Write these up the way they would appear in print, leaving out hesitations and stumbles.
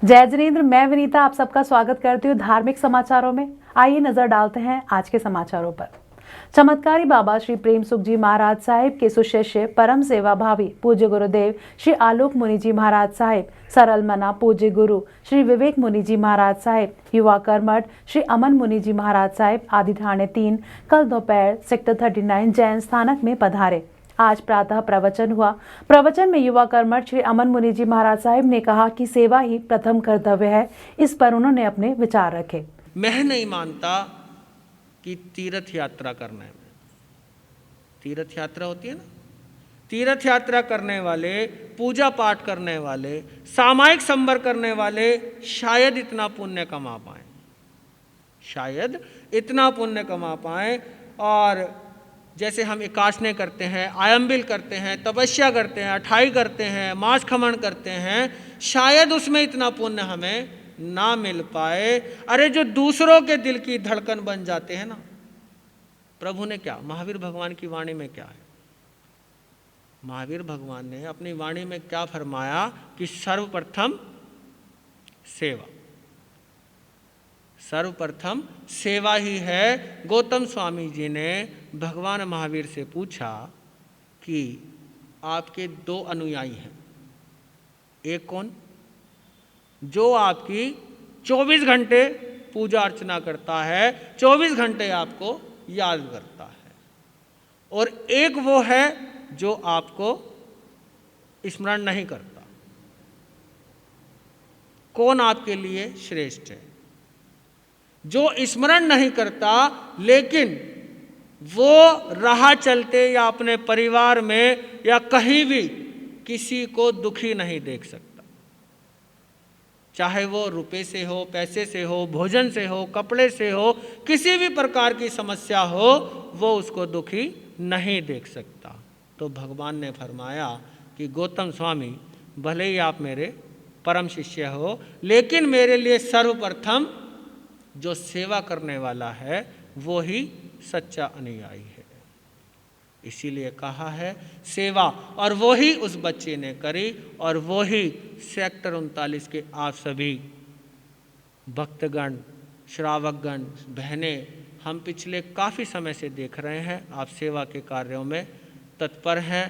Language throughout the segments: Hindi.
जय जिनेंद्र, मैं विनीता आप सबका स्वागत करती हूँ धार्मिक समाचारों में। आइए नजर डालते हैं आज के समाचारों पर। चमत्कारी बाबा श्री प्रेम सुख जी महाराज साहिब के सुशिष्य परम सेवा भावी पूज्य गुरुदेव श्री आलोक मुनि जी महाराज साहिब, सरल मना पूज्य गुरु श्री विवेक मुनि जी महाराज साहिब, युवा कर्मठ श्री अमन मुनि जी महाराज साहिब आदि थाने 3 कल दोपहर सेक्टर 39 जैन स्थानक में पधारे। आज प्रातः प्रवचन हुआ। प्रवचन में युवा कर्मठ श्री अमन मुनि जी महाराज साहिब ने कहा कि सेवा ही प्रथम कर्तव्य है। इस पर उन्होंने अपने विचार रखे। मैं नहीं मानता कि तीर्थ यात्रा करने में, तीर्थ यात्रा होती है ना, तीर्थ यात्रा करने वाले, पूजा पाठ करने वाले, सामायिक संबर करने वाले शायद इतना पुण्य कमा पाए, शायद इतना पुण्य कमा पाए। और जैसे हम एकाशने करते हैं, आयम्बिल करते हैं, तपस्या करते हैं, अठाई करते हैं, मास खमन करते हैं, शायद उसमें इतना पुण्य हमें ना मिल पाए। अरे जो दूसरों के दिल की धड़कन बन जाते हैं ना, प्रभु ने क्या, महावीर भगवान की वाणी में क्या है, महावीर भगवान ने अपनी वाणी में क्या फरमाया कि सर्वप्रथम सेवा, सर्वप्रथम सेवा ही है। गौतम स्वामी जी ने भगवान महावीर से पूछा कि आपके 2 अनुयायी हैं, एक कौन, जो आपकी 24 घंटे पूजा अर्चना करता है, 24 घंटे आपको याद करता है, और एक वो है जो आपको स्मरण नहीं करता। कौन आपके लिए श्रेष्ठ है? जो स्मरण नहीं करता लेकिन वो राह चलते या अपने परिवार में या कहीं भी किसी को दुखी नहीं देख सकता, चाहे वो रुपए से हो, पैसे से हो, भोजन से हो, कपड़े से हो, किसी भी प्रकार की समस्या हो, वो उसको दुखी नहीं देख सकता। तो भगवान ने फरमाया कि गौतम स्वामी, भले ही आप मेरे परम शिष्य हो, लेकिन मेरे लिए सर्वप्रथम जो सेवा करने वाला है वो ही सच्चा अनुयायी है। इसीलिए कहा है सेवा, और वो ही उस बच्चे ने करी, और वो ही सेक्टर 39 के आप सभी भक्तगण, श्रावकगण, बहनें, हम पिछले काफ़ी समय से देख रहे हैं आप सेवा के कार्यों में तत्पर हैं,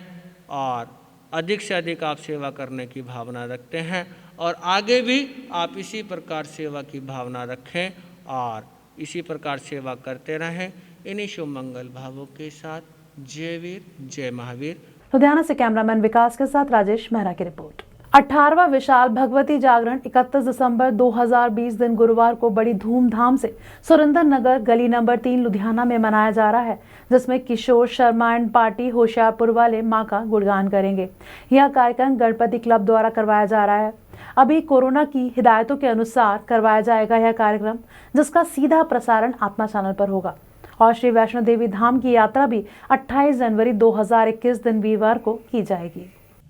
और अधिक से अधिक आप सेवा करने की भावना रखते हैं, और आगे भी आप इसी प्रकार सेवा की भावना रखें और इसी प्रकार सेवा करते रहें। इन्हीं शुभ मंगल भावों के साथ जय वीर, जय महावीर। लुधियाना से कैमरामैन विकास के साथ राजेश मेहरा की रिपोर्ट। 18वां विशाल भगवती जागरण 31 दिसंबर 2020 दिन गुरुवार को बड़ी धूमधाम से सुरेंद्र नगर गली नंबर 3 लुधियाना में मनाया जा रहा है, जिसमें किशोर शर्मा एंड पार्टी होशियारपुर वाले मां का गुणगान करेंगे। यह कार्यक्रम गणपति क्लब द्वारा करवाया जा रहा है। अभी कोरोना की हिदायतों के अनुसार करवाया जाएगा यह कार्यक्रम, जिसका सीधा प्रसारण आत्मा चैनल पर होगा। और श्री वैष्णो देवी धाम की यात्रा भी 28 जनवरी 2021 दिन वीरवार को की जाएगी।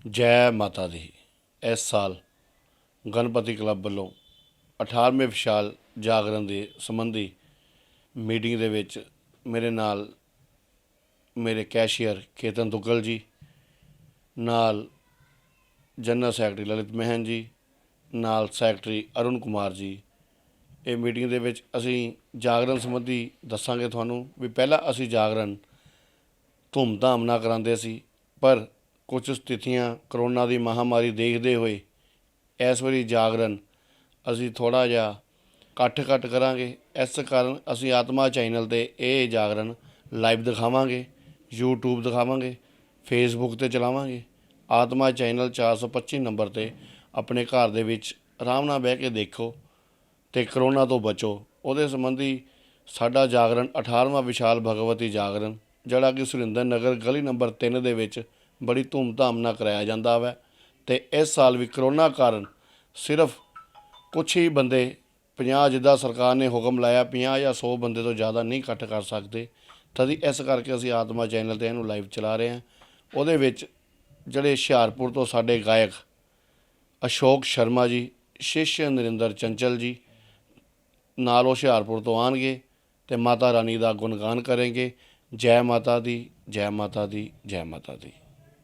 जय माता दी। इस साल गणपति क्लब ਵੱਲੋਂ 18ਵੇਂ ਵਿਸ਼ਾਲ ਜਾਗਰਣ ਦੇ ਸੰਬੰਧੀ ਮੀਟਿੰਗ ਦੇ ਵਿੱਚ ਮੇਰੇ ਨਾਲ ਮੇਰੇ ਕੈਸ਼ੀਅਰ ਕੇਤਨ ਦੁੱਗਲ ਜੀ, ਨਾਲ ਜਨਰਲ ਸੈਕਟਰੀ ਲਲਿਤ ਮਹਿਨ ਜੀ, ਨਾਲ ਸੈਕਟਰੀ ਅਰੁਣ ਕੁਮਾਰ ਜੀ, ਇਹ ਮੀਟਿੰਗ ਦੇ ਵਿੱਚ ਅਸੀਂ ਜਾਗਰਣ ਸੰਬੰਧੀ ਦੱਸਾਂਗੇ ਤੁਹਾਨੂੰ ਵੀ ਪਹਿਲਾਂ ਅਸੀਂ ਜਾਗਰਣ ਧੂਮਧਾਮ ਨਾਲ ਕਰਾਉਂਦੇ ਸੀ, ਪਰ ਕੁਝ ਸਥਿਤੀਆਂ ਕਰੋਨਾ ਦੀ ਮਹਾਮਾਰੀ ਦੇਖਦੇ ਹੋਏ ਇਸ ਵਾਰੀ ਜਾਗਰਣ ਅਸੀਂ ਥੋੜ੍ਹਾ ਜਿਹਾ ਘੱਟ ਕਰਾਂਗੇ। ਇਸ ਕਾਰਨ ਅਸੀਂ ਆਤਮਾ ਚੈਨਲ 'ਤੇ ਇਹ ਜਾਗਰਣ ਲਾਈਵ ਦਿਖਾਵਾਂਗੇ, YouTube ਦਿਖਾਵਾਂਗੇ, ਫੇਸਬੁੱਕ 'ਤੇ ਚਲਾਵਾਂਗੇ। ਆਤਮਾ ਚੈਨਲ 425 ਨੰਬਰ 'ਤੇ ਆਪਣੇ ਘਰ ਦੇ ਵਿੱਚ ਆਰਾਮ ਨਾਲ ਬਹਿ ਕੇ ਦੇਖੋ ਅਤੇ ਕਰੋਨਾ ਤੋਂ ਬਚੋ। ਉਹਦੇ ਸੰਬੰਧੀ ਸਾਡਾ ਜਾਗਰਣ 18ਵਾਂ ਵਿਸ਼ਾਲ ਭਗਵਤੀ ਜਾਗਰਣ, ਜਿਹੜਾ ਕਿ ਸੁਰਿੰਦਰ ਨਗਰ ਗਲੀ ਨੰਬਰ 3 ਦੇ ਵਿੱਚ ਬੜੀ ਧੂਮਧਾਮ ਨਾਲ ਕਰਾਇਆ ਜਾਂਦਾ ਵਾ। ਅਤੇ ਇਸ ਸਾਲ ਵੀ ਕਰੋਨਾ ਕਾਰਨ ਸਿਰਫ ਕੁਛ ਹੀ ਬੰਦੇ 50, ਜਿੱਦਾਂ ਸਰਕਾਰ ਨੇ ਹੁਕਮ ਲਾਇਆ 50 ਜਾਂ 100 ਬੰਦੇ ਤੋਂ ਜ਼ਿਆਦਾ ਨਹੀਂ ਇਕੱਠ ਕਰ ਸਕਦੇ, ਤਦੀ ਇਸ ਕਰਕੇ ਅਸੀਂ ਆਤਮਾ ਚੈਨਲ 'ਤੇ ਇਹਨੂੰ ਲਾਈਵ ਚਲਾ ਰਹੇ ਹਾਂ। ਉਹਦੇ ਵਿੱਚ ਜਿਹੜੇ ਹੁਸ਼ਿਆਰਪੁਰ ਤੋਂ ਸਾਡੇ ਗਾਇਕ ਅਸ਼ੋਕ ਸ਼ਰਮਾ ਜੀ, ਸ਼ਿਸ਼ਯ ਨਰਿੰਦਰ ਚੰਚਲ ਜੀ ਨਾਲ ਹੁਸ਼ਿਆਰਪੁਰ ਤੋਂ ਆਉਣਗੇ ਅਤੇ ਮਾਤਾ ਰਾਣੀ ਦਾ ਗੁਣਗਾਨ ਕरेंगे। जय माता दी, जय माता दी, जय माता दी।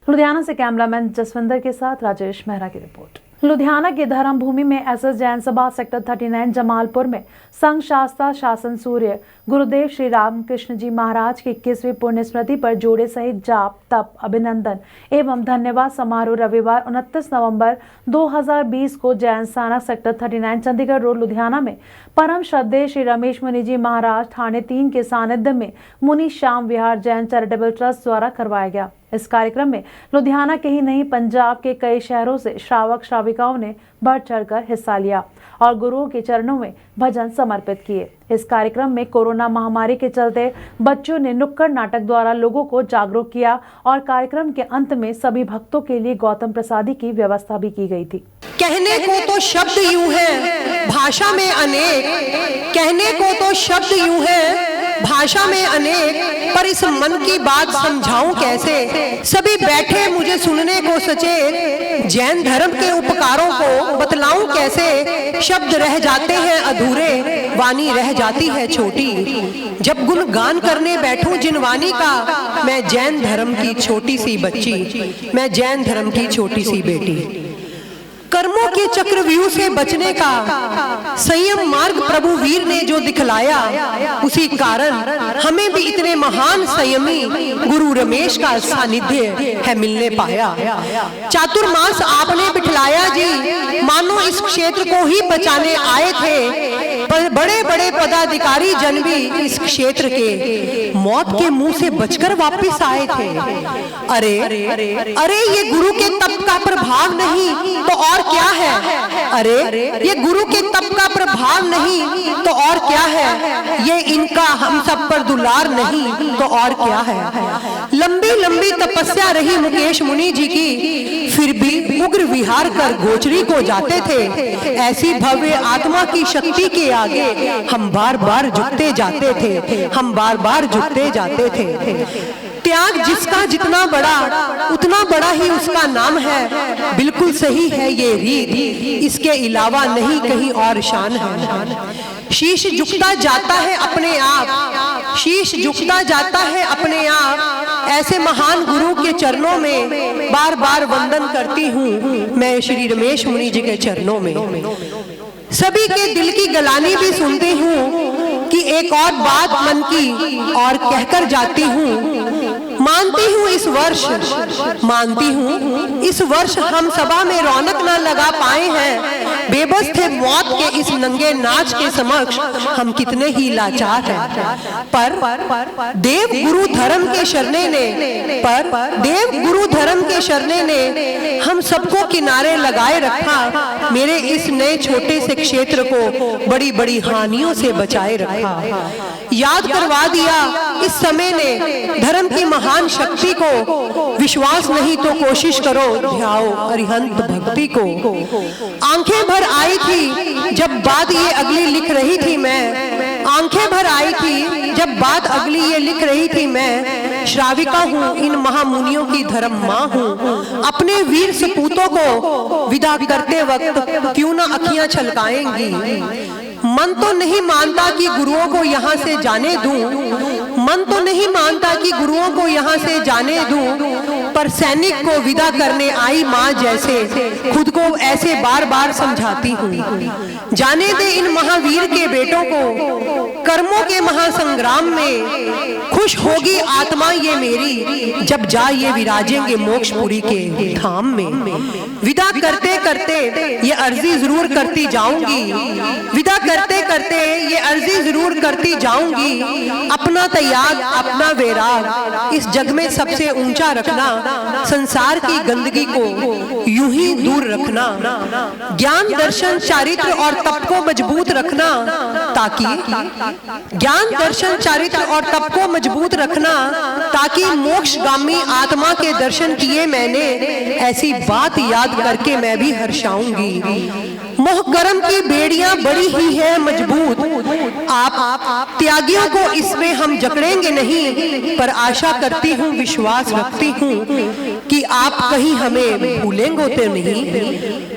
लुधियाना से कैमरामैन जसविंदर के साथ राजेश मेहरा की रिपोर्ट। लुधियाना की धर्म भूमि में एसएस जैन सभा सेक्टर 39 जमालपुर में संघ शास्त्रा शासन सूर्य गुरुदेव श्री रामकृष्ण जी महाराज की 21वीं पुण्य स्मृति पर जोड़े सहित जाप तप अभिनंदन एवं धन्यवाद समारोह रविवार 29 नवंबर 2020 को जैन स्थानक सेक्टर 39 चंडीगढ़ रोड लुधियाना में परम श्रद्धेय श्री रमेश मुनि जी महाराज थाने 3 के सानिध्य में मुनि श्याम विहार जैन चैरिटेबल ट्रस्ट द्वारा करवाया गया। इस कार्यक्रम में लुधियाना के ही नहीं पंजाब के कई शहरों से श्रावक श्राविकाओं ने बढ़ चढ़कर हिस्सा लिया और गुरुओं के चरणों में भजन समर्पित किए। इस कार्यक्रम में कोरोना महामारी के चलते बच्चों ने नुक्कड़ नाटक द्वारा लोगों को जागरूक किया और कार्यक्रम के अंत में सभी भक्तों के लिए गौतम प्रसादी की व्यवस्था भी की गई थी। कहने को तो शब्द यूं है भाषा में अनेक, कहने को तो शब्द यूं है भाषा में अनेक, पर इस मन की बात समझाऊं कैसे। सभी बैठे मुझे सुनने को सचेत, जैन धर्म के उपकारों को बतलाऊं कैसे। शब्द रह जाते हैं अधूरे, वाणी रह जाती है छोटी। जब गुणगान करने बैठूं जिन वाणी का, मैं जैन धर्म की छोटी सी बच्ची, मैं जैन धर्म की छोटी सी बेटी। कर्मों के चक्रव्यूह से बचने का संयम मार्ग प्रभु वीर ने जो दिखलाया, उसी कारण हमें भी इतने महान संयमी गुरु रमेश का सानिध्य है मिलने पाया। चातुर्मास आपने बिठलाया जी, मानो इस क्षेत्र को ही बचाने आए थे। बड़े बड़े पदाधिकारी जन भी इस क्षेत्र के मौत के मुंह से बचकर वापस आए थे। अरे अरे ये गुरु के तप का प्रभाव नहीं तो और क्या है। अरे ये गुरु के तप का प्रभाव नहीं तो और क्या है। ये इनका हम सब पर दुलार नहीं तो और क्या है। लंबी लंबी तपस्या रही मुकेश मुनि जी की, फिर भी उग्र विहार कर गोचरी को जाते थे। ऐसी भव्य आत्मा की शक्ति के आगे हम बार बार झुकते जाते थे, हम बार बार झुकते जाते थे। त्याग जिसका जितना बड़ा उतना बड़ा ही उसका नाम है। बिल्कुल सही है ये रीत, इसके अलावा नहीं कहीं और शान है। शीश झुकता जाता है अपने आप, शीश झुकता जाता है अपने आप। ऐसे महान गुरु के चरणों में बार बार वंदन करती हूँ मैं श्री रमेश मुनि जी के चरणों में। सभी के दिल की गलानी भी सुनती हूँ कि एक और बात मन की और कहकर जाती हूँ। मानती हूँ इस वर्ष, मानती हूँ इस वर्ष हम सभा में रौनक न लगा पाए हैं। बेबस थे मौत के इस नंगे नाच के समक्ष हम कितने ही लाचार हैं। पर देव गुरु धर्म के शरणे ने, पर देव गुरु धर्म के शरणे ने हम सबको किनारे लगाए रखा। मेरे इस नए छोटे से क्षेत्र को बड़ी बड़ी हानियों से बचाए रखा। याद करवा दिया इस समय ने धर्म की महान शक्ति को। विश्वास नहीं तो कोशिश करो, ध्याओ अरिहंत भक्ति को। आंखें भर आई थी जब बात ये अगली लिख रही थी मैं, आंखें भर आई थी जब बात अगली ये लिख रही थी मैं। श्राविका हूँ इन महामुनियों की धर्म माँ हूँ। अपने वीर सपूतों को विदा करते वक्त क्यों ना अखियां छलकाएंगी। मन तो नहीं मानता कि गुरुओं को यहाँ से जाने दूं, मन तो नहीं मानता कि गुरुओं को यहाँ से जाने दूं, पर सैनिक को विदा करने आई माँ जैसे खुद को ऐसे बार बार समझाती हूँ। जाने दे इन महावीर के बेटों को कर्मों के महासंग्राम में। खुश होगी आत्मा ये मेरी जब जा ये विराजेंगे मोक्षपुरी के धाम में। विदा करते करते ये अर्जी जरूर करती जाऊंगी, विदा करते करते ये अर्जी जरूर करती जाऊंगी। अपना त्याग अपना वैराग इस जग में सबसे ऊंचा रखना, संसार की गंदगी को यूं ही दूर रखना। ज्ञान दर्शन चारित्र और तप को मजबूत रखना, ताकि ज्ञान दर्शन चारित्र और तप को मजबूत रखना, ताकि मोक्षगामी आत्मा के दर्शन किए मैंने। ऐसी बात याद करके मैं भी हर्षाऊंगी। मोह कर्म की बेड़ियां बड़ी ही है मजबूत, आप त्यागियों को इसमें हम जकड़ेंगे नहीं। पर आशा करती हूँ, विश्वास रखती हूँ कि आप कहीं हमें भूलेंगे तो नहीं।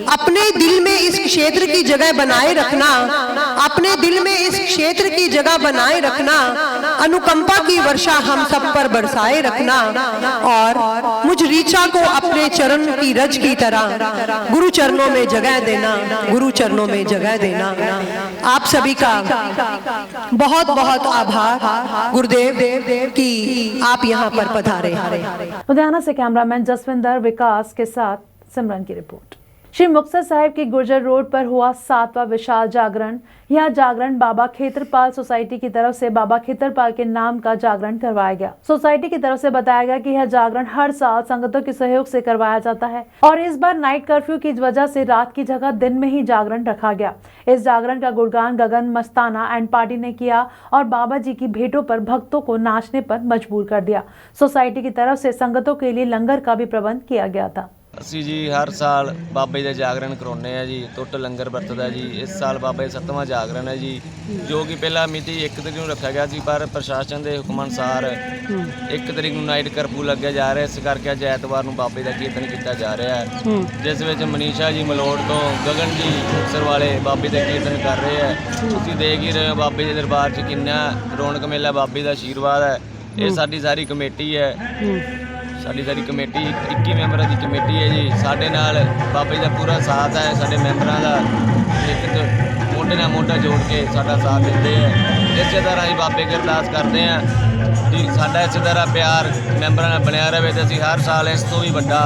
अपने दिल में इस क्षेत्र की जगह बनाए रखना, अपने दिल में इस क्षेत्र की जगह बनाए रखना। अनुकंपा की वर्षा हम सब पर बरसाए रखना और मुझ रीचा को अपने चरण की रज की तरह गुरु चरणों में जगह देना, गुरु चरणों में जगह देना। आप सभी का बहुत बहुत आभार गुरुदेव कि आप यहाँ पर पधारे। लुधियाना से कैमरामैन जसविंदर विकास के साथ सिमरन की रिपोर्ट। श्री मुक्तसर साहिब के गुर्जर रोड पर हुआ 7वां विशाल जागरण। यह जागरण बाबा खेतरपाल सोसाइटी की तरफ से बाबा खेतरपाल के नाम का जागरण करवाया गया। सोसाइटी की तरफ से बताया गया कि यह जागरण हर साल संगतों के सहयोग से करवाया जाता है और इस बार नाइट कर्फ्यू की वजह से रात की जगह दिन में ही जागरण रखा गया। इस जागरण का गुणगान गगन मस्ताना एंड पार्टी ने किया और बाबा जी की भेंटों पर भक्तों को नाचने पर मजबूर कर दिया। सोसाइटी की तरफ से संगतों के लिए लंगर का भी प्रबंध किया गया था। ਅਸੀਂ ਜੀ ਹਰ ਸਾਲ ਬਾਬੇ ਦਾ ਜਾਗਰਣ ਕਰਾਉਂਦੇ ਆ ਜੀ, ਟੁੱਟ ਲੰਗਰ ਵਰਤਦਾ ਜੀ। ਇਸ ਸਾਲ ਬਾਬੇ ਦਾ 7ਵਾਂ ਜਾਗਰਣ ਹੈ ਜੀ, ਜੋ ਕਿ ਪਹਿਲਾਂ ਮਿਤੀ 1 ਤਰੀਕ ਨੂੰ ਰੱਖਿਆ ਗਿਆ ਸੀ, ਪਰ ਪ੍ਰਸ਼ਾਸਨ ਦੇ ਹੁਕਮ ਅਨੁਸਾਰ 1 ਤਰੀਕ ਨੂੰ ਨਾਈਟ ਕਰਫਿਊ ਲੱਗਿਆ ਜਾ ਰਿਹਾ। ਇਸ ਕਰਕੇ ਅੱਜ ਐਤਵਾਰ ਨੂੰ ਬਾਬੇ ਦਾ ਕੀਰਤਨ ਕੀਤਾ ਜਾ ਰਿਹਾ ਹੈ, ਜਿਸ ਵਿੱਚ ਮਨੀਸ਼ਾ ਜੀ ਮਲੋੜ ਤੋਂ, ਗਗਨ ਜੀ ਮੁਕਤਸਰ ਵਾਲੇ ਬਾਬੇ ਦਾ ਕੀਰਤਨ ਕਰ ਰਹੇ ਹੈ। ਤੁਸੀਂ ਦੇਖ ਹੀ ਰਹੇ ਹੋ ਬਾਬੇ ਦੇ ਦਰਬਾਰ 'ਚ ਕਿੰਨਾ ਰੌਣਕ ਮੇਲਾ, ਬਾਬੇ ਦਾ ਆਸ਼ੀਰਵਾਦ ਹੈ। ਇਹ ਸਾਡੀ ਸਾਰੀ ਕਮੇਟੀ ਹੈ, ਸਾਡੀ ਸਾਰੀ ਕਮੇਟੀ 21 ਮੈਂਬਰਾਂ ਦੀ ਕਮੇਟੀ ਹੈ ਜੀ। ਸਾਡੇ ਨਾਲ ਬਾਬਾ ਜੀ ਦਾ ਪੂਰਾ ਸਾਥ ਹੈ, ਸਾਡੇ ਮੈਂਬਰਾਂ ਦਾ ਇੱਕ ਮੋਢੇ ਨਾਲ ਮੋਢਾ ਜੋੜ ਕੇ ਸਾਡਾ ਸਾਥ ਦਿੰਦੇ ਹੈ। ਇਸੇ ਤਰ੍ਹਾਂ ਹੀ ਬਾਬੇ ਅੱਗੇ ਅਰਦਾਸ ਕਰਦੇ ਹਾਂ ਜੀ ਸਾਡਾ ਇਸੇ ਤਰ੍ਹਾਂ ਪਿਆਰ ਮੈਂਬਰਾਂ ਨਾਲ ਬਣਿਆ ਰਹੇ ਤੇ ਅਸੀਂ ਹਰ ਸਾਲ ਇਸ ਤੋਂ ਵੀ ਵੱਡਾ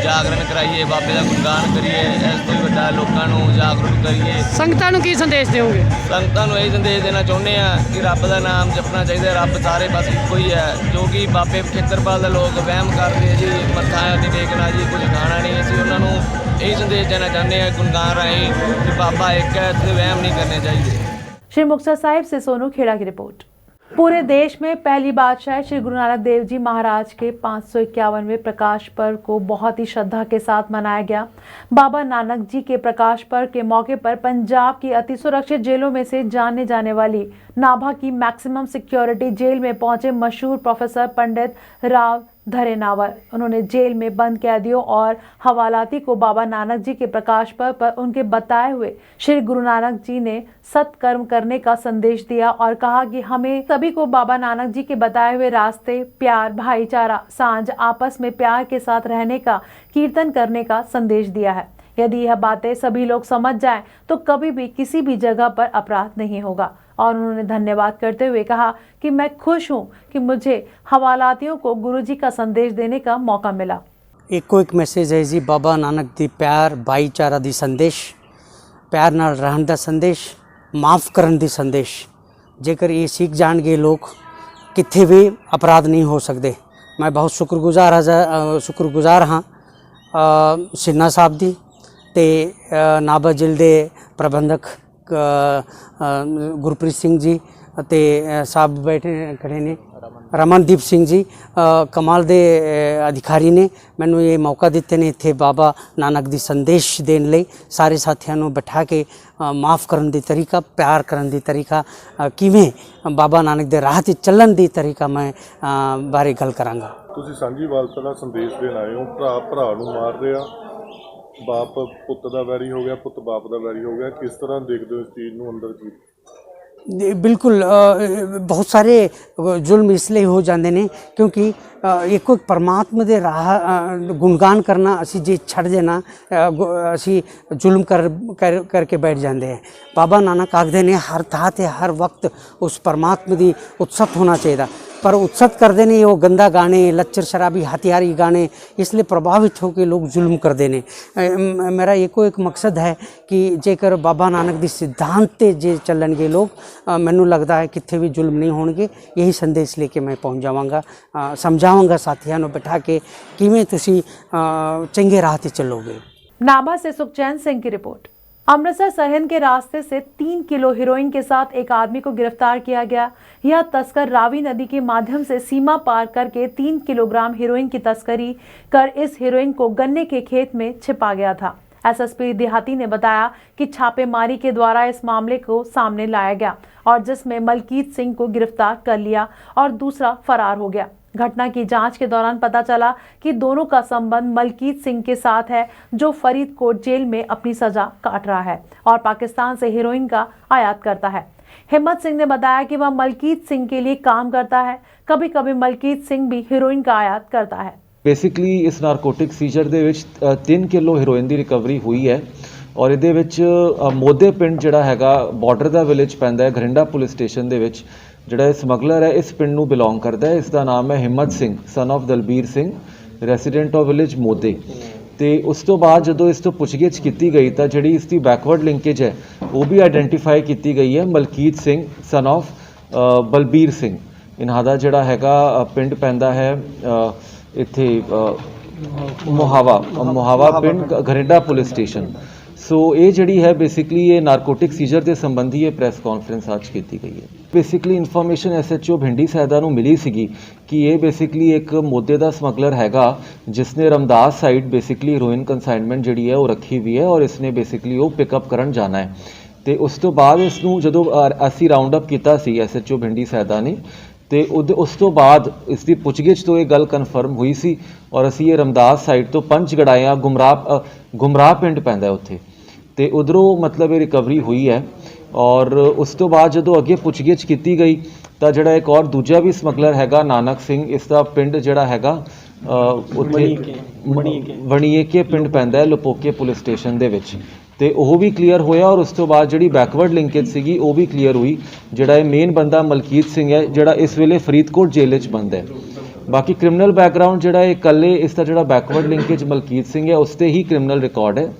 ਜਾਗਰਣ ਕਰਾਈਏ, ਬਾਬੇ ਦਾ ਗੁਣਗਾਨ ਕਰੀਏ, ਇਸ ਤੋਂ ਵੀ ਵੱਡਾ ਲੋਕਾਂ ਨੂੰ ਜਾਗਰੂਕ ਕਰੀਏ। ਸੰਗਤਾਂ ਨੂੰ ਕੀ ਸੰਦੇਸ਼ ਦਿਓਗੇ? ਸੰਗਤਾਂ ਨੂੰ ਇਹ ਸੰਦੇਸ਼ ਦੇਣਾ ਚਾਹੁੰਦੇ ਆ ਕਿ ਰੱਬ ਦਾ ਨਾਮ ਜਪਣਾ ਚਾਹੀਦਾ। ਰੱਬ ਸਾਰੇ ਬਸ ਇੱਕੋ ਹੀ ਹੈ, ਜੋ ਕਿ ਬਾਬੇ ਖੇਤਰਪਾਲ ਦੇ ਲੋਕ ਵਹਿਮ ਕਰਦੇ ਆ ਜੀ, ਮੱਥਾ ਨਹੀਂ ਟੇਕਣਾ ਜੀ, ਕੁਝ ਖਾਣਾ ਨਹੀਂ। ਅਸੀਂ ਉਹਨਾਂ ਨੂੰ ਇਹ ਸੰਦੇਸ਼ ਦੇਣਾ ਚਾਹੁੰਦੇ ਆ ਗੁਣਗਾਨ ਰਾਹੀਂ ਕਿ ਬਾਬਾ ਇੱਕ ਹੈ ਤੇ ਵਹਿਮ ਨਹੀਂ करने चाहिए। श्री मुक्तसर साहिब से सोनू खेड़ा की रिपोर्ट। पूरे देश में पहली बादशाह श्री गुरु नानक देव जी महाराज के 551वें प्रकाश पर्व को बहुत ही श्रद्धा के साथ मनाया गया। बाबा नानक जी के प्रकाश पर्व के मौके पर पंजाब की अति सुरक्षित जेलों में से जाने जाने वाली नाभा की मैक्सिमम सिक्योरिटी जेल में पहुंचे मशहूर प्रोफेसर पंडित राव धरेनावर। उन्होंने जेल में बंद कैदियों और हवालाती को बाबा नानक जी के प्रकाश पर्व पर उनके बताए हुए श्री गुरु नानक जी ने सत्कर्म करने का संदेश दिया और कहा कि हमें सभी को बाबा नानक जी के बताए हुए रास्ते, प्यार, भाईचारा, सांझ, आपस में प्यार के साथ रहने का, कीर्तन करने का संदेश दिया है। यदि यह बातें सभी लोग समझ जाएं तो कभी भी किसी भी जगह पर अपराध नहीं होगा। और उन्होंने धन्यवाद करते हुए कहा कि मैं खुश हूं कि मुझे हवालातियों को गुरुजी का संदेश देने का मौका मिला। एक मैसेज है जी बाबा नानक दी प्यार भाईचारा दी संदेश, प्यार नाल रहन दा संदेश, माफ़ करन दी संदेश। जेकर ये सीख जान गए लोग किथे भी अपराध नहीं हो सकते। मैं बहुत शुक्रगुजार हाँ सिन्हा साहब दी ते नाभा जेल दे प्रबंधक गुरप्रीत सिंह जी ते साहब बैठे खड़े ने, रमनदीप सिंह जी कमाल दे अधिकारी ने मैनू ये मौका दिते ने इत्थे बाबा नानक दी संदेश देने लई सारे साथियों को बैठा के माफ़ करन दी तरीका, प्यार करन दी तरीका, किवें बाबा नानक दे राह ते चलन दी तरीका मैं बारे गल करांगा। ਤੁਸੀਂ ਸਾਂਝੀਵਾਲਤਾ ਦਾ ਸੰਦੇਸ਼ ਦੇਣ ਆਏ ਹੋ। ਭਰਾ ਨੂੰ ਮਾਰ ਰਿਹਾ, ਬਾਪ ਪੁੱਤ ਦਾ ਵੈਰੀ ਹੋ ਗਿਆ, ਪੁੱਤ ਬਾਪ ਦਾ ਵੈਰੀ ਹੋ ਗਿਆ। ਕਿਸ ਤਰ੍ਹਾਂ ਦੇਖਦੇ ਹੋ ਇਸ ਚੀਜ਼ ਨੂੰ ਅੰਦਰ ਕੀ? बिल्कुल बहुत सारे जुल्म इसलिए हो जाते हैं क्योंकि एक कोई परमात्मा दे राह गुणगान करना असी जे छड़ देना असी जुल्म करके बैठ जाते हैं। बाबा नानक आखते ने हर थां ते हर वक्त उस परमात्मा दी उत्सत होना चाहिए, पर उत्सत करते ने वो गंदा गाने, लच्चर शराबी हथियारी गाने, इसलिए प्रभावित होकर लोग जुल्म करते ने। मेरा एक मकसद है कि जेकर बाबा नानक दी सिद्धांत जे चलणगे लोग, मैनू लगता है कितने भी जुल्म नहीं होणगे। यही संदेश लेके मैं पहुँच जावांगा, समझावांगा साथियों को बैठा के किवें तुसी चंगे राह ते चलोगे। नाभा से सुखचैन सिंह की रिपोर्ट। अमृतसर सरहिंद के रास्ते से 3 किलो हेरोइन के साथ एक आदमी को गिरफ्तार किया गया। यह तस्कर रावी नदी के माध्यम से सीमा पार करके 3 किलोग्राम हेरोइन की तस्करी कर इस हेरोइन को गन्ने के खेत में छिपा गया था। एसएसपी देहाती ने बताया कि छापेमारी के द्वारा इस मामले को सामने लाया गया और जिसमें मलकीत सिंह को गिरफ्तार कर लिया और दूसरा फरार हो गया। घटना की जांच के दौरान पता चला कि दोनों का संबंध मलकीत सिंह के साथ है, जो फरीदकोट जेल में अपनी सजा काट रहा है और पाकिस्तान से हेरोइन का आयात करता है। हिम्मत सिंह ने बताया कि वह मलकीत सिंह के लिए काम करता है। कभी कभी मलकीत सिंह भी हेरोइन का आयात करता है। बेसिकली इस नारकोटिक सीजर ਦੇ ਵਿੱਚ 3 ਕਿਲੋ ਹੈਰੋਇਨ ਦੀ ਰਿਕਵਰੀ ਹੋਈ ਹੈ ਔਰ ਇਹਦੇ ਵਿੱਚ ਮੋਦੇ ਪਿੰਡ ਜਿਹੜਾ ਹੈਗਾ ਬਾਰਡਰ ਦਾ ਵਿਲੇਜ ਪੈਂਦਾ ਹੈ ਘਰਿੰਡਾ ਪੁਲਿਸ ਸਟੇਸ਼ਨ ਦੇ ਵਿੱਚ। ਜਿਹੜਾ ਇਹ ਸਮਗਲਰ ਹੈ ਇਸ ਪਿੰਡ ਨੂੰ ਬਿਲੋਂਗ ਕਰਦਾ ਹੈ। ਇਸ ਦਾ ਨਾਮ ਹੈ Himmat Singh son of Dalbir Singh, resident of village Mode. ਤੇ ਉਸ ਤੋਂ ਬਾਅਦ ਜਦੋਂ ਇਸ ਤੋਂ ਪੁੱਛਗਿੱਛ ਕੀਤੀ ਗਈ ਤਾਂ ਜਿਹੜੀ ਇਸ ਦੀ ਬੈਕਵਰਡ ਲਿੰਕੇਜ ਹੈ ਉਹ ਵੀ ਆਇਡੈਂਟੀਫਾਈ ਕੀਤੀ ਗਈ ਹੈ। ਮਲਕੀਤ ਸਿੰਘ ਸਨ of ਬਲਬੀਰ ਸਿੰਘ, ਇਹਨਾਂ ਦਾ ਜਿਹੜਾ ਹੈਗਾ ਪਿੰਡ ਪੈਂਦਾ ਹੈ ਇੱਥੇ ਮੁਹਾਵਾ ਪਿੰਡ ਘਰਿੰਡਾ ਪੁਲਿਸ ਸਟੇਸ਼ਨ। ਸੋ ਇਹ ਜਿਹੜੀ ਹੈ ਬੇਸਿਕਲੀ ਇਹ ਨਾਰਕੋਟਿਕ ਸੀਜ਼ਰ ਦੇ ਸੰਬੰਧੀ ਇਹ ਪ੍ਰੈਸ ਕਾਨਫਰੰਸ ਅੱਜ ਕੀਤੀ ਗਈ ਹੈ। ਬੇਸਿਕਲੀ ਇਨਫੋਰਮੇਸ਼ਨ SHO ਭਿੰਡੀ ਸੈਦਾ ਨੂੰ ਮਿਲੀ ਸੀਗੀ ਕਿ ਇਹ ਬੇਸਿਕਲੀ ਇੱਕ ਮੋਦੇ ਦਾ ਸਮਗਲਰ ਹੈਗਾ ਜਿਸ ਨੇ Ramdas side basically heroin consignment ਜਿਹੜੀ ਹੈ ਉਹ ਰੱਖੀ ਹੋਈ ਹੈ ਔਰ ਇਸ ਨੇ ਬੇਸਿਕਲੀ ਉਹ ਪਿਕਅਪ ਕਰਨ ਜਾਣਾ ਹੈ। ਤੇ ਉਸ ਤੋਂ ਬਾਅਦ ਇਸ ਨੂੰ ਜਦੋਂ ਅਸੀਂ ਰਾਉਂਡ ਅਪ ਕੀਤਾ ਸੀ SHO ਭਿੰਡੀ ਸੈਦਾ ਨੇ ਤੇ ਉਸ ਤੋਂ ਬਾਅਦ ਇਸ ਦੀ ਪੁੱਛਗਿੱਛ ਤੋਂ ਇਹ ਗੱਲ ਕਨਫਰਮ ਹੋਈ ਸੀ ਔਰ ਅਸੀਂ ਇਹ ਰਮਦਾਸ ਸਾਈਡ ਤੋਂ ਪੰਚਗੜਾਇਆ ਗੁਮਰਾਹ ਪਿੰਡ ਪੈਂਦਾ ਉੱਥੇ ਤੇ ਉਧਰੋਂ ਮਤਲਬ ਇਹ ਰਿਕਵਰੀ ਹੋਈ ਹੈ। ਔਰ ਉਸ ਤੋਂ ਬਾਅਦ ਜਦੋਂ ਅੱਗੇ ਪੁੱਛਗਿੱਛ ਕੀਤੀ ਗਈ ਤਾਂ ਜਿਹੜਾ ਇੱਕ ਔਰ ਦੂਜਾ ਵੀ ਸਮਗਲਰ ਹੈਗਾ ਨਾਨਕ ਸਿੰਘ, ਇਸ ਦਾ ਪਿੰਡ ਜਿਹੜਾ ਹੈਗਾ ਉੱਥੇ ਵਣੀਏਕੇ ਪਿੰਡ ਪੈਂਦਾ ਹੈ ਲੋਪੋਕੇ ਪੁਲਿਸ ਸਟੇਸ਼ਨ ਦੇ ਵਿੱਚ। ਤੇ ਉਹ ਵੀ ਕਲੀਅਰ ਹੋਇਆ ਔਰ ਉਸ ਤੋਂ ਬਾਅਦ ਜਿਹੜੀ ਬੈਕਵਰਡ ਲਿੰਕੇਜ ਸੀਗੀ ਉਹ ਵੀ ਕਲੀਅਰ ਹੋਈ। ਜਿਹੜਾ ਇਹ ਮੇਨ ਬੰਦਾ ਮਲਕੀਤ ਸਿੰਘ ਹੈ ਜਿਹੜਾ ਇਸ ਵੇਲੇ ਫਰੀਦਕੋਟ ਜੇਲ੍ਹ 'ਚ ਬੰਦ ਹੈ। ਬਾਕੀ ਕ੍ਰਿਮੀਨਲ ਬੈਕਗਰਾਊਂਡ ਜਿਹੜਾ ਇਹ ਇਕੱਲੇ ਇਸ ਦਾ ਜਿਹੜਾ ਬੈਕਵਰਡ ਲਿੰਕੇਜ ਮਲਕੀਤ ਸਿੰਘ ਹੈ ਉਸ 'ਤੇ ਹੀ ਕ੍ਰਿਮੀਨਲ ਰਿਕਾਰਡ ਹੈ।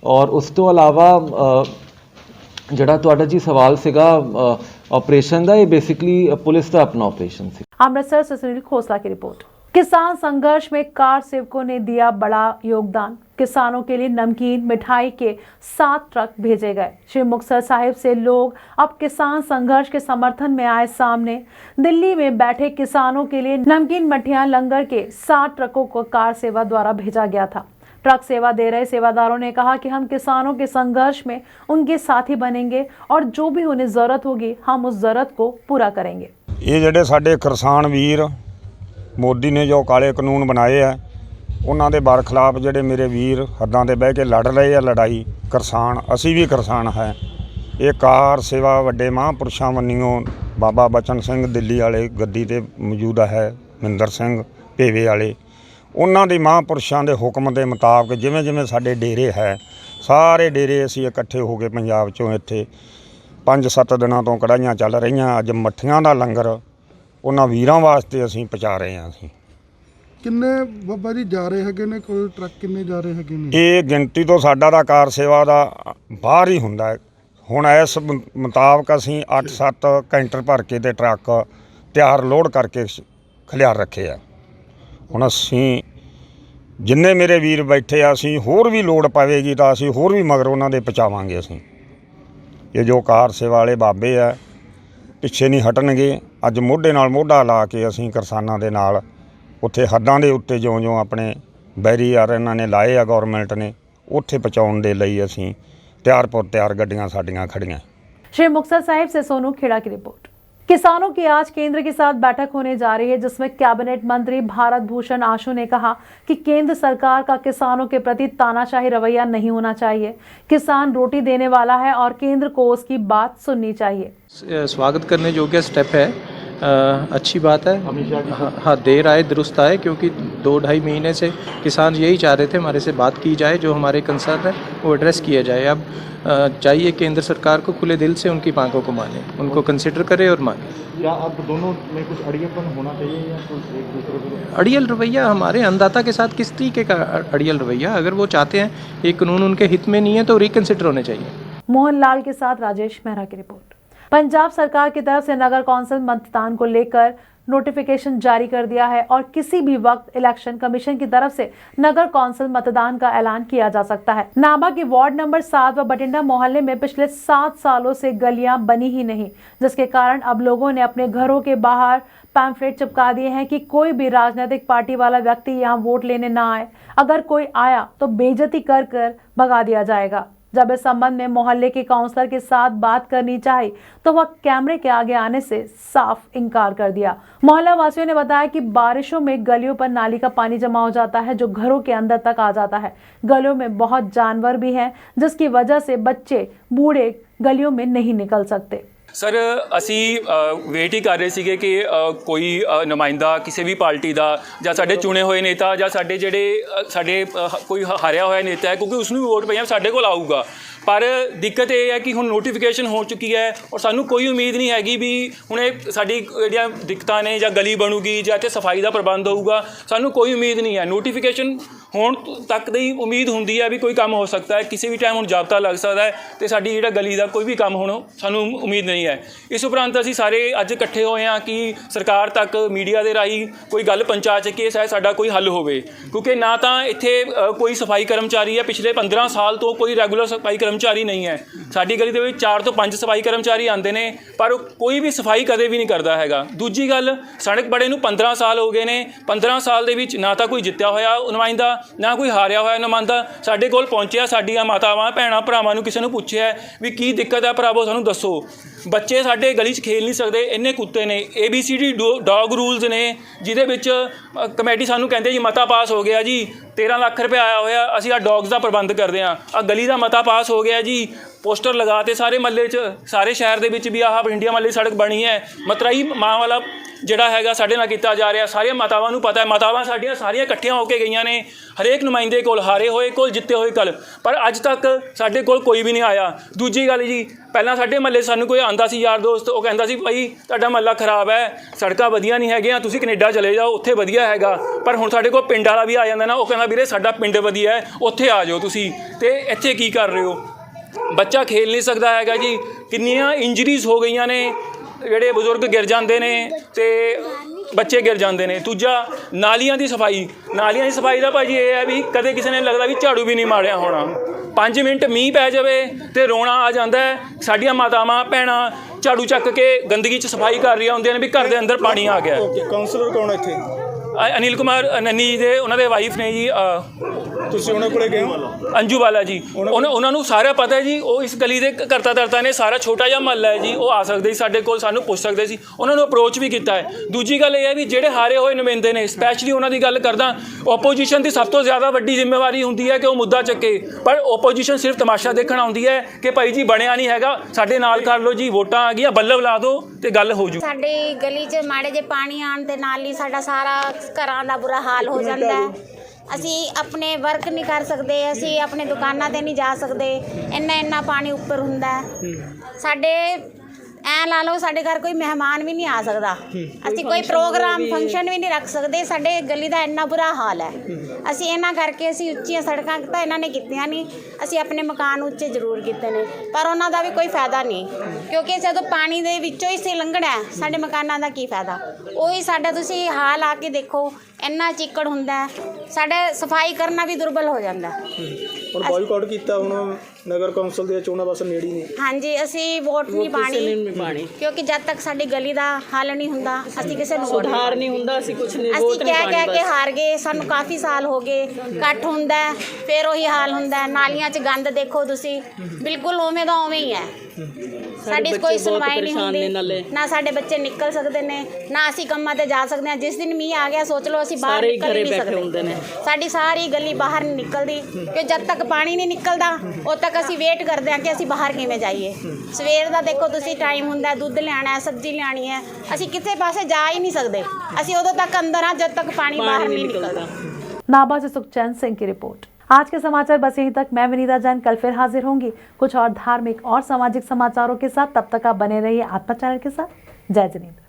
ਔਰ ਉਸ ਤੋਂ ਇਲਾਵਾ ਜਿਹੜਾ ਤੁਹਾਡਾ ਜੀ ਸਵਾਲ ਸੀਗਾ ऑपरेशन ਦਾ, ਇਹ ਬੇਸਿਕਲੀ ਪੁਲਿਸ ਦਾ ਆਪਣਾ ऑपरेशन ਸੀ। अमृतसर से सुनील खोसला की रिपोर्ट। किसान संघर्ष में कार सेवकों ने दिया बड़ा योगदान। किसानों के लिए नमकीन मिठाई के 7 ट्रक भेजे गए। श्री मुक्तसर साहिब से लोग अब किसान संघर्ष के समर्थन में आए सामने। दिल्ली में बैठे किसानों के लिए नमकीन मठिया लंगर के 7 ट्रकों को कार सेवा द्वारा भेजा गया था। ट्रक सेवा दे रहे सेवादारों ने कहा कि हम किसानों के संघर्ष में उनके साथी बनेंगे और जो भी उन्हें जरूरत होगी हम उस जरूरत को पूरा करेंगे। ये ਜਿਹੜੇ ਸਾਡੇ ਕਿਸਾਨ ਵੀਰ ਮੋਦੀ ਨੇ ਜੋ ਕਾਲੇ ਕਾਨੂੰਨ ਬਣਾਏ ਆ ਉਹਨਾਂ ਦੇ ਬਰਖਲਾਫ ਜਿਹੜੇ ਮੇਰੇ ਵੀਰ ਹੱਦਾਂ ਤੇ ਬਹਿ ਕੇ ਲੜ ਰਹੇ ਆ ਲੜਾਈ ਕਿਸਾਨ, ਅਸੀਂ ਵੀ ਕਿਸਾਨ ਹੈ। ਇਹ ਕਾਰ ਸੇਵਾ ਵੱਡੇ ਮਹਾਂਪੁਰਸ਼ਾਂ ਵੰਨੀਓ ਬਾਬਾ ਬਚਨ ਸਿੰਘ ਦਿੱਲੀ ਵਾਲੇ ਗੱਦੀ ਤੇ ਮੌਜੂਦ ਹੈ, ਮਹਿੰਦਰ ਸਿੰਘ ਭੇਵੇ ਵਾਲੇ, ਉਹਨਾਂ ਦੇ ਮਹਾਂਪੁਰਸ਼ਾਂ ਦੇ ਹੁਕਮ ਦੇ ਮੁਤਾਬਕ ਜਿਵੇਂ ਜਿਵੇਂ ਸਾਡੇ ਡੇਰੇ ਹੈ ਸਾਰੇ ਡੇਰੇ ਅਸੀਂ ਇਕੱਠੇ ਹੋ ਕੇ ਪੰਜਾਬ 'ਚੋਂ ਇੱਥੇ 5-7 ਦਿਨਾਂ ਤੋਂ ਕੜਾਹੀਆਂ ਚੱਲ ਰਹੀਆਂ। ਅੱਜ ਮੱਠੀਆਂ ਦਾ ਲੰਗਰ ਉਹਨਾਂ ਵੀਰਾਂ ਵਾਸਤੇ ਅਸੀਂ ਪਹੁੰਚਾ ਰਹੇ ਹਾਂ। ਅਸੀਂ ਕਿੰਨੇ ਬਾਬਾ ਜੀ ਜਾ ਰਹੇ ਹੈਗੇ ਨੇ, ਕੋਈ ਟਰੱਕ ਕਿੰਨੇ ਜਾ ਰਹੇ ਹੈਗੇ ਨੇ? ਇਹ ਗਿਣਤੀ ਤੋਂ ਸਾਡਾ ਦਾ ਕਾਰ ਸੇਵਾ ਦਾ ਬਾਹਰ ਹੀ ਹੁੰਦਾ ਹੈ। ਹੁਣ ਇਸ ਮੁਤਾਬਕ ਅਸੀਂ 8-7 ਕੈਂਟਰ ਭਰ ਕੇ ਤੇ ਟਰੱਕ ਤਿਆਰ ਲੋਡ ਕਰਕੇ ਖਲਿਆਰ ਰੱਖੇ ਆ। ਹੁਣ ਅਸੀਂ ਜਿੰਨੇ ਮੇਰੇ ਵੀਰ ਬੈਠੇ ਆ ਅਸੀਂ ਹੋਰ ਵੀ ਲੋੜ ਪਵੇਗੀ ਤਾਂ ਅਸੀਂ ਹੋਰ ਵੀ ਮਗਰ ਉਹਨਾਂ ਦੇ ਪਹੁੰਚਾਵਾਂਗੇ। ਅਸੀਂ ਇਹ ਜੋ ਕਾਰ ਸੇਵਾ ਵਾਲੇ ਬਾਬੇ ਆ ਪਿੱਛੇ ਨਹੀਂ ਹਟਣਗੇ। ਅੱਜ ਮੋਢੇ ਨਾਲ ਮੋਢਾ ਲਾ ਕੇ ਅਸੀਂ ਕਿਸਾਨਾਂ ਦੇ ਨਾਲ ਉੱਥੇ ਹੱਦਾਂ ਦੇ ਉੱਤੇ ਜਿਉਂ ਆਪਣੇ ਬੈਰੀਅਰ ਇਹਨਾਂ ਨੇ ਲਾਏ ਆ ਗੌਰਮੈਂਟ ਨੇ ਉੱਥੇ ਪਹੁੰਚਾਉਣ ਦੇ ਲਈ ਅਸੀਂ ਤਿਆਰ ਗੱਡੀਆਂ ਸਾਡੀਆਂ ਖੜੀਆਂ। श्री मुक्तसर साहिब से सोनू खेड़ा की रिपोर्ट। किसानों की आज केंद्र के साथ बैठक होने जा रही है जिसमें कैबिनेट मंत्री भारत भूषण आशु ने कहा कि केंद्र सरकार का किसानों के प्रति तानाशाही रवैया नहीं होना चाहिए। किसान रोटी देने वाला है और केंद्र को उसकी बात सुननी चाहिए। स्वागत करने योग्य स्टेप है, अच्छी बात है। हाँ, देर आए दुरुस्त आए, क्योंकि 2-2.5 महीने से किसान यही चाह रहे थे हमारे से बात की जाए, जो हमारे कंसर्न है वो एड्रेस किया जाए। अब चाहिए केंद्र सरकार को खुले दिल से उनकी मांगों को माने, उनको कंसिडर करे और माने। क्या अब दोनों में कुछ अड़ियलपन होना चाहिए या कुछ एक दूसरे को? अड़ियल रवैया हमारे अन्नदाता के साथ किस तरीके का अड़ियल रवैया? अगर वो चाहते हैं ये कानून उनके हित में नहीं है तो रिकन्सिडर होने चाहिए। मोहनलाल के साथ राजेश मेहरा की रिपोर्ट। पंजाब सरकार की तरफ से नगर कौंसिल मतदान को लेकर नोटिफिकेशन जारी कर दिया है और किसी भी वक्त इलेक्शन कमीशन की तरफ से नगर कौंसिल मतदान का ऐलान किया जा सकता है। नाभा के वार्ड नंबर 7 व बठिंडा मोहल्ले में पिछले 7 सालों से गलियां बनी ही नहीं, जिसके कारण अब लोगों ने अपने घरों के बाहर पैम्फलेट चिपका दिए हैं कि कोई भी राजनीतिक पार्टी वाला व्यक्ति यहां वोट लेने ना आए। अगर कोई आया तो बेइज्जती कर भगा दिया जाएगा। जब इस संबंध में मोहल्ले के काउंसलर के साथ बात करनी चाही तो वह कैमरे के आगे आने से साफ इनकार कर दिया। मोहल्ला वासियों ने बताया कि बारिशों में गलियों पर नाली का पानी जमा हो जाता है जो घरों के अंदर तक आ जाता है। गलियों में बहुत जानवर भी हैं जिसकी वजह से बच्चे बूढ़े गलियों में नहीं निकल सकते। सर ਅਸੀਂ ਵੇਟ ਹੀ ਕਰ ਰਹੇ ਸੀਗੇ ਕਿ ਕੋਈ ਨੁਮਾਇੰਦਾ ਕਿਸੇ ਵੀ ਪਾਰਟੀ ਦਾ ਜਾਂ ਸਾਡੇ ਚੁਣੇ ਹੋਏ ਨੇਤਾ ਜਾਂ ਸਾਡੇ ਜਿਹੜੇ ਕੋਈ ਹਾਰਿਆ ਹੋਇਆ ਨੇਤਾ ਹੈ, ਕਿਉਂਕਿ ਉਸ ਨੂੰ ਵੀ ਵੋਟ ਪਈਆਂ, ਸਾਡੇ ਕੋਲ ਆਊਗਾ। ਪਰ ਦਿੱਕਤ ਇਹ ਹੈ ਕਿ ਹੁਣ ਨੋਟੀਫਿਕੇਸ਼ਨ ਹੋ ਚੁੱਕੀ ਹੈ ਔਰ ਸਾਨੂੰ ਕੋਈ ਉਮੀਦ ਨਹੀਂ ਹੈਗੀ ਵੀ ਹੁਣ ਇਹ ਸਾਡੀ ਜਿਹੜੀਆਂ ਦਿੱਕਤਾਂ ਨੇ ਜਾਂ ਗਲੀ ਬਣੂਗੀ ਜਾਂ ਇੱਥੇ ਸਫਾਈ ਦਾ ਪ੍ਰਬੰਧ ਹੋਊਗਾ, ਸਾਨੂੰ ਕੋਈ ਉਮੀਦ ਨਹੀਂ ਹੈ। ਨੋਟੀਫਿਕੇਸ਼ਨ ਹੋਣ ਤੱਕ ਦੀ ਉਮੀਦ ਹੁੰਦੀ ਹੈ ਵੀ ਕੋਈ ਕੰਮ ਹੋ ਸਕਦਾ ਹੈ, ਕਿਸੇ ਵੀ ਟਾਈਮ ਹੁਣ ਜਾਬਤਾ ਲੱਗ ਸਕਦਾ ਹੈ ਤੇ ਸਾਡੀ ਜਿਹੜਾ ਗਲੀ ਦਾ ਕੋਈ ਵੀ ਕੰਮ ਹੁਣ ਸਾਨੂੰ ਉਮੀਦ ਨਹੀਂ ਹੈ। ਇਸ ਉਪਰੰਤ ਅਸੀਂ ਸਾਰੇ ਅੱਜ ਇਕੱਠੇ ਹੋਏ ਹਾਂ ਕਿ ਸਰਕਾਰ ਤੱਕ ਮੀਡੀਆ ਦੇ ਰਾਹੀਂ ਕੋਈ ਗੱਲ ਪਹੁੰਚਾ ਸਕੇ, ਸ਼ਾਇਦ ਸਾਡਾ ਕੋਈ ਹੱਲ ਹੋਵੇ, ਕਿਉਂਕਿ ਨਾ ਤਾਂ ਇੱਥੇ ਕੋਈ ਸਫਾਈ ਕਰਮਚਾਰੀ ਹੈ, ਪਿਛਲੇ 15 ਸਾਲ ਤੋਂ ਕੋਈ ਰੈਗੂਲਰ ਸਫਾਈ ਕਰਮਚਾਰੀ ਨਹੀਂ ਹੈ। ਸਾਡੀ ਗਲੀ ਦੇ ਵਿੱਚ 4 ਤੋਂ 5 ਸਫਾਈ ਕਰਮਚਾਰੀ ਆਉਂਦੇ ਨੇ ਪਰ ਕੋਈ ਵੀ ਸਫਾਈ ਕਦੇ ਵੀ ਨਹੀਂ ਕਰਦਾ ਹੈਗਾ। ਦੂਜੀ ਗੱਲ, ਸੜਕ ਬੜੇ ਨੂੰ 15 ਸਾਲ ਹੋ ਗਏ ਨੇ, 15 ਸਾਲ ਦੇ ਵਿੱਚ ਨਾ ਤਾਂ ਕੋਈ ਜਿੱਤਿਆ ਹੋਇਆ ਨੁਮਾਇੰਦਾ ਨਾ ਕੋਈ ਹਾਰਿਆ ਹੋਇਆ ਨੁਮਾਇੰਦਾ ਸਾਡੇ ਕੋਲ ਪਹੁੰਚਿਆ। ਸਾਡੀਆਂ ਮਾਤਾਵਾਂ ਭੈਣਾਂ ਭਰਾਵਾਂ ਨੂੰ ਕਿਸੇ ਨੂੰ ਪੁੱਛਿਆ ਵੀ ਕੀ ਦਿੱਕਤ ਹੈ ਭਰਾਵੋ ਸਾਨੂੰ ਦੱਸੋ। ਬੱਚੇ ਸਾਡੇ ਗਲੀ 'ਚ ਖੇਲ ਨਹੀਂ ਸਕਦੇ, ਇੰਨੇ ਕੁੱਤੇ ਨੇ। ABCD ਡੌਗ ਰੂਲਸ ਨੇ ਜਿਹਦੇ ਵਿੱਚ ਕਮੇਟੀ ਸਾਨੂੰ ਕਹਿੰਦੇ ਜੀ ਮਤਾ ਪਾਸ ਹੋ ਗਿਆ ਜੀ, 13 ਲੱਖ ਰੁਪਏ ਆਇਆ ਹੋਇਆ, ਅਸੀਂ ਆ ਡੌਗਸ ਦਾ ਪ੍ਰਬੰਧ ਕਰਦੇ ਹਾਂ। ਆ ਗਲੀ ਦਾ ਮਤਾ ਪਾਸ ਹੋ ਗਿਆ ਜੀ, ਪੋਸਟਰ ਲਗਾਤੇ ਸਾਰੇ ਮਹੱਲੇ 'ਚ, ਸਾਰੇ ਸ਼ਹਿਰ ਦੇ ਵਿੱਚ ਵੀ ਆਹ ਬਠਿੰਡਿਆ ਮਹੱਲੇ ਸੜਕ ਬਣੀ ਹੈ। ਮਤਰਾਈ ਮਾਂ ਵਾਲਾ ਜਿਹੜਾ ਹੈਗਾ ਸਾਡੇ ਨਾਲ ਕੀਤਾ ਜਾ ਰਿਹਾ, ਸਾਰੀਆਂ ਮਾਤਾਵਾਂ ਨੂੰ ਪਤਾ ਹੈ। ਮਾਤਾਵਾਂ ਸਾਡੀਆਂ ਸਾਰੀਆਂ ਇਕੱਠੀਆਂ ਹੋ ਕੇ ਗਈਆਂ ਨੇ, ਹਰੇਕ ਨੁਮਾਇੰਦੇ ਕੋਲ, ਹਾਰੇ ਹੋਏ ਕੋਲ, ਜਿੱਤੇ ਹੋਏ ਕੋਲ, ਪਰ ਅੱਜ ਤੱਕ ਸਾਡੇ ਕੋਲ ਕੋਈ ਵੀ ਨਹੀਂ ਆਇਆ। ਦੂਜੀ ਗੱਲ ਜੀ, ਪਹਿਲਾਂ ਸਾਡੇ ਮਹੱਲੇ ਸਾਨੂੰ ਕੋਈ ਆਂਦਾ ਸੀ ਯਾਰ ਦੋਸਤ, ਉਹ ਕਹਿੰਦਾ ਸੀ ਭਾਈ ਤੁਹਾਡਾ ਮਹੱਲਾ ਖਰਾਬ ਹੈ, ਸੜਕਾਂ ਵਧੀਆ ਨਹੀਂ ਹੈਗੀਆਂ, ਤੁਸੀਂ ਕੈਨੇਡਾ ਚਲੇ ਜਾਓ ਉੱਥੇ ਵਧੀਆ ਹੈਗਾ। ਪਰ ਹੁਣ ਸਾਡੇ ਕੋਲ ਪਿੰਡ ਵਾਲਾ ਵੀ ਆ ਜਾਂਦਾ ਨਾ, ਉਹ ਕਹਿੰਦਾ ਵੀਰੇ ਸਾਡਾ ਪਿੰਡ ਵਧੀਆ ਹੈ, ਉੱਥੇ ਆ ਜਾਓ ਤੁਸੀਂ, ਤੇ ਇੱਥੇ ਕੀ ਕਰ ਰਹੇ ਹੋ। ਬੱਚਾ ਖੇਲ ਨਹੀਂ ਸਕਦਾ ਹੈਗਾ ਜੀ। ਕਿੰਨੀਆਂ ਇੰਜਰੀਜ਼ ਹੋ ਗਈਆਂ ਨੇ, ਜਿਹੜੇ ਬਜ਼ੁਰਗ ਗਿਰ ਜਾਂਦੇ ਨੇ ਤੇ ਬੱਚੇ ਗਿਰ ਜਾਂਦੇ ਨੇ। ਦੂਜਾ, ਨਾਲੀਆਂ ਦੀ ਸਫਾਈ ਦਾ ਭਾਜੀ ਇਹ ਹੈ ਵੀ ਕਦੇ ਕਿਸੇ ਨੇ ਲੱਗਦਾ ਵੀ ਝਾੜੂ ਵੀ ਨਹੀਂ ਮਾਰਿਆ ਹੋਣਾ। 5 ਮਿੰਟ ਮੀਂਹ ਪੈ ਜਾਵੇ ਤੇ ਰੋਣਾ ਆ ਜਾਂਦਾ ਹੈ। ਸਾਡੀਆਂ ਮਾਤਾਵਾਂ ਭੈਣਾਂ ਝਾੜੂ ਚੱਕ ਕੇ ਗੰਦਗੀ 'ਚ ਸਫਾਈ ਕਰ ਰਹੀਆਂ ਹੁੰਦੀਆਂ ਨੇ ਵੀ ਘਰ ਦੇ ਅੰਦਰ ਪਾਣੀ ਆ ਗਿਆ। ਕਾਉਂਸਲਰ ਕੌਣ ਹੈ ਇੱਥੇ? ਅਨਿਲ ਕੁਮਾਰ ਨੰਨੀ ਜੀ ਦੇ, ਉਹਨਾਂ ਦੇ ਵਾਈਫ ਨੇ ਜੀ। ਤੁਸੀਂ ਉਹਨਾਂ ਕੋਲੇ ਗਏ ਹੋ? ਅੰਜੂ ਬਾਲਾ ਜੀ, ਉਹਨਾਂ ਨੂੰ ਸਾਰਾ ਪਤਾ ਹੈ ਜੀ। ਉਹ ਇਸ ਗਲੀ ਦੇ ਕਰਤਾ ਧਰਤਾ ਨੇ, ਸਾਰਾ ਛੋਟਾ ਜਿਹਾ ਮਹੱਲਾ ਹੈ ਜੀ, ਉਹ ਆ ਸਕਦੇ ਸੀ ਸਾਡੇ ਕੋਲ, ਸਾਨੂੰ ਪੁੱਛ ਸਕਦੇ ਸੀ, ਉਹਨਾਂ ਨੂੰ ਅਪਰੋਚ ਵੀ ਕੀਤਾ ਹੈ। ਦੂਜੀ ਗੱਲ ਇਹ ਹੈ ਵੀ ਜਿਹੜੇ ਹਾਰੇ ਹੋਏ ਨੁਮਾਇੰਦੇ ਨੇ, ਸਪੈਸ਼ਲੀ ਉਹਨਾਂ ਦੀ ਗੱਲ ਕਰਦਾ, ਓਪੋਜੀਸ਼ਨ ਦੀ ਸਭ ਤੋਂ ਜ਼ਿਆਦਾ ਵੱਡੀ ਜ਼ਿੰਮੇਵਾਰੀ ਹੁੰਦੀ ਹੈ ਕਿ ਉਹ ਮੁੱਦਾ ਚੱਕੇ, ਪਰ ਓਪੋਜੀਸ਼ਨ ਸਿਰਫ ਤਮਾਸ਼ਾ ਦੇਖਣ ਆਉਂਦੀ ਹੈ ਕਿ ਭਾਈ ਜੀ ਬਣਿਆ ਨਹੀਂ ਹੈਗਾ, ਸਾਡੇ ਨਾਲ ਕਰ ਲਓ ਜੀ, ਵੋਟਾਂ ਆ ਗਈਆਂ, ਬੱਲਬ ਲਾ ਦਿਓ ਤੇ ਗੱਲ ਹੋ ਜੂ। ਸਾਡੀ ਗਲੀ 'ਚ ਮਾੜੇ ਜੇ ਪਾਣੀ ਆਉਣ ਦੇ ਨਾਲ ਹੀ ਸਾਡਾ ਸਾਰਾ ਘਰਾਂ ਦਾ ਬੁਰਾ ਹਾਲ ਹੋ ਜਾਂਦਾ ਹੈ। ਅਸੀਂ ਆਪਣੇ ਵਰਕ ਨਹੀਂ ਕਰ ਸਕਦੇ, ਅਸੀਂ ਆਪਣੇ ਦੁਕਾਨਾਂ 'ਤੇ ਨਹੀਂ ਜਾ ਸਕਦੇ, ਇੰਨਾ ਪਾਣੀ ਉੱਪਰ ਹੁੰਦਾ ਹੈ। ਸਾਡੇ ਐਂ ਲਾ ਲਓ, ਸਾਡੇ ਘਰ ਕੋਈ ਮਹਿਮਾਨ ਵੀ ਨਹੀਂ ਆ ਸਕਦਾ, ਅਸੀਂ ਕੋਈ ਪ੍ਰੋਗਰਾਮ ਫੰਕਸ਼ਨ ਵੀ ਨਹੀਂ ਰੱਖ ਸਕਦੇ। ਸਾਡੇ ਗਲੀ ਦਾ ਇੰਨਾ ਬੁਰਾ ਹਾਲ ਹੈ। ਅਸੀਂ ਇਹਨਾਂ ਕਰਕੇ ਅਸੀਂ ਉੱਚੀਆਂ ਸੜਕਾਂ ਤਾਂ ਇਹਨਾਂ ਨੇ ਕੀਤੀਆਂ ਨਹੀਂ, ਅਸੀਂ ਆਪਣੇ ਮਕਾਨ ਉੱਚੇ ਜ਼ਰੂਰ ਕੀਤੇ ਨੇ, ਪਰ ਉਹਨਾਂ ਦਾ ਵੀ ਕੋਈ ਫਾਇਦਾ ਨਹੀਂ, ਕਿਉਂਕਿ ਜਦੋਂ ਪਾਣੀ ਦੇ ਵਿੱਚੋਂ ਹੀ ਅਸੀਂ ਲੰਘਣਾ, ਸਾਡੇ ਮਕਾਨਾਂ ਦਾ ਕੀ ਫਾਇਦਾ। ਉਹੀ ਸਾਡਾ ਤੁਸੀਂ ਹਾਲ ਆ ਕੇ ਦੇਖੋ, ਇੰਨਾ ਚਿੱਕੜ ਹੁੰਦਾ, ਸਾਡੇ ਸਫਾਈ ਕਰਨਾ ਵੀ ਦੁਰਬਲ ਹੋ ਜਾਂਦਾ। ਹੁਣ ਬਾਈਕਾਟ ਕੀਤਾ, ਹੁਣ ਨਗਰ ਕੌਂਸਲ ਦੀਆਂ ਚੋਣਾਂ ਬਸ ਨੇੜੇ ਨੇ। ਹਾਂਜੀ, ਅਸੀਂ ਵੋਟ ਨਹੀਂ ਪਾਣੀ, ਕਿਉਂਕਿ ਜਦ ਤੱਕ ਸਾਡੀ ਗਲੀ ਦਾ ਹੱਲ ਨਹੀਂ ਹੁੰਦਾ, ਅਸੀਂ ਕਿਸੇ ਨੂੰ ਸੁਧਾਰ ਨਹੀਂ ਹੁੰਦਾ, ਅਸੀਂ ਕੁਝ ਨਹੀਂ, ਅਸੀਂ ਕਹਿ ਕੇ ਹਾਰ ਗਏ। ਸਾਨੂੰ ਕਾਫੀ ਸਾਲ ਹੋ ਗਏ, ਇਕੱਠ ਹੁੰਦਾ ਫਿਰ ਉਹੀ ਹਾਲ ਹੁੰਦਾ। ਨਾਲੀਆਂ 'ਚ ਗੰਦ ਦੇਖੋ ਤੁਸੀਂ, ਬਿਲਕੁਲ ਉਵੇਂ ਦਾ ਉਵੇਂ ਹੀ ਹੈ। ਸਾਡੀ ਕੋਈ ਸੁਣਵਾਈ ਨਹੀਂ ਹੁੰਦੀ, ਨਾ ਸਾਡੇ ਬੱਚੇ ਨਿਕਲ ਸਕਦੇ ਨੇ, ਨਾ ਅਸੀਂ ਕੰਮਾਂ ਤੇ ਜਾ ਸਕਦੇ ਹਾਂ। ਜਿਸ ਦਿਨ ਮੀਂਹ ਆ ਗਿਆ, ਸੋਚ ਲਓ ਅਸੀਂ ਬਾਹਰ ਨਿਕਲ ਨਹੀਂ ਸਕਦੇ। ਸਾਡੀ ਸਾਰੀ ਗਲੀ ਬਾਹਰ ਨਹੀਂ ਨਿਕਲਦੀ, ਕਿ ਜਦ ਤੱਕ ਪਾਣੀ ਨਹੀਂ ਨਿਕਲਦਾ ਉਦ ਤੱਕ ਅਸੀਂ ਵੇਟ ਕਰਦੇ ਹਾਂ ਕਿ ਅਸੀਂ ਬਾਹਰ ਕਿਵੇਂ ਜਾਈਏ। ਸਵੇਰ ਦਾ ਦੇਖੋ ਤੁਸੀਂ ਟਾਈਮ ਹੁੰਦਾ, ਦੁੱਧ ਲਿਆਉਣਾ, ਸਬਜ਼ੀ ਲਿਆਉਣੀ ਹੈ, ਅਸੀਂ ਕਿਸੇ ਪਾਸੇ ਜਾ ਹੀ ਨਹੀਂ ਸਕਦੇ। ਅਸੀਂ उदों तक अंदर हैं जब तक पानी बाहर नहीं निकलता। नाभा से सुखचैन सिंह की रिपोर्ट। आज के समाचार बस यहीं तक। मैं विनीता जैन कल फिर हाजिर होंगी कुछ और धार्मिक और सामाजिक समाचारों के साथ। तब तक आप बने रहिए आत्मा चैनल के साथ। जय जिनेंद्र।